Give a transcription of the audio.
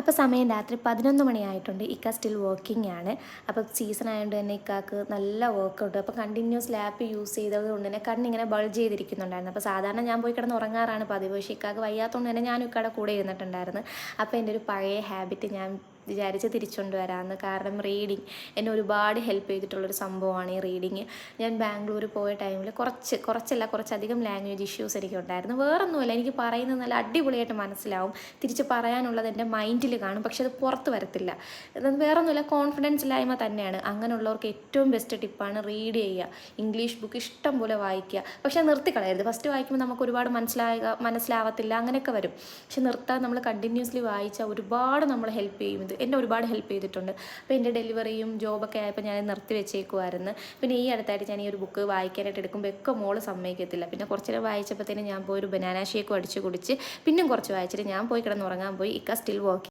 അപ്പോൾ സമയം രാത്രി 11 മണിയായിട്ടുണ്ട്. ഇക്ക സ്റ്റിൽ വർക്കിംഗ് ആണ്. അപ്പോൾ സീസൺ ആയതുകൊണ്ട് തന്നെ ഇക്കാക്ക് നല്ല വർക്കൗട്ട്. അപ്പോൾ കണ്ടിന്യൂസ് ലാപ്പ് യൂസ് ചെയ്തത് കൊണ്ട് തന്നെ കണ്ണിങ്ങനെ ബൾജ് ചെയ്തിരിക്കുന്നുണ്ടായിരുന്നു. അപ്പോൾ സാധാരണ ഞാൻ പോയി കിടന്ന് ഉറങ്ങാറാണ് പതിവ്. പക്ഷേ ഇക്കാക്ക് വയ്യാത്തതുകൊണ്ട് തന്നെ ഞാനും ഇക്കയുടെ കൂടെ ഇരുന്നിട്ടുണ്ടായിരുന്നു. അപ്പോൾ എൻ്റെ ഒരു പഴയ ഹാബിറ്റ് ഞാൻ വിചാരിച്ച് തിരിച്ചുകൊണ്ട് വരാമെന്ന്. കാരണം റീഡിങ് എന്നെ ഒരുപാട് ഹെൽപ്പ് ചെയ്തിട്ടുള്ളൊരു സംഭവമാണ് ഈ റീഡിങ്. ഞാൻ ബാംഗ്ലൂർ പോയ ടൈമിൽ കുറച്ചധികം ലാംഗ്വേജ് ഇഷ്യൂസ് എനിക്കുണ്ടായിരുന്നു. വേറൊന്നുമല്ല, എനിക്ക് പറയുന്നത് നല്ല അടിപൊളിയായിട്ട് മനസ്സിലാവും. തിരിച്ച് പറയാനുള്ളത് എൻ്റെ മൈൻഡിൽ കാണും, പക്ഷെ അത് പുറത്ത് വരത്തില്ല. വേറൊന്നുമില്ല, കോൺഫിഡൻസ് ഇല്ലായ്മ തന്നെയാണ്. അങ്ങനെയുള്ളവർക്ക് ഏറ്റവും ബെസ്റ്റ് ടിപ്പാണ് റീഡ് ചെയ്യുക. ഇംഗ്ലീഷ് ബുക്ക് ഇഷ്ടം പോലെ വായിക്കുക. പക്ഷെ നിർത്തിക്കളയരുത്. ഫസ്റ്റ് വായിക്കുമ്പോൾ നമുക്ക് ഒരുപാട് മനസ്സിലാവത്തില്ല, അങ്ങനെയൊക്കെ വരും. പക്ഷെ നിർത്താൻ നമ്മൾ കണ്ടിന്യൂസ്ലി വായിച്ചാൽ ഒരുപാട് നമ്മൾ ഹെൽപ്പ് ചെയ്യും. ഇത് എന്നെ ഒരുപാട് ഹെൽപ്പ് ചെയ്തിട്ടുണ്ട്. അപ്പോൾ എൻ്റെ ഡെലിവറിയും ജോബൊക്കെ ആയപ്പോൾ ഞാൻ നിർത്തി വെച്ചേക്കുമായിരുന്നു. പിന്നെ ഈ അടുത്തായിട്ട് ഞാൻ ഈ ഒരു ബുക്ക് വായിക്കാനായിട്ട് എടുക്കുമ്പോൾ ഒക്കെ മോള് സമ്മതിക്കത്തില്ല. പിന്നെ കുറച്ച് നേരം വായിച്ചപ്പോഴത്തേനും ഞാൻ പോയി ഒരു ബനാന ഷേക്കും അടിച്ച് കുടിച്ച് പിന്നെയും കുറച്ച് വായിച്ചിട്ട് ഞാൻ പോയി കിടന്നുറങ്ങാൻ പോയി. ഇക്ക സ്റ്റിൽ വർക്കിംഗ്.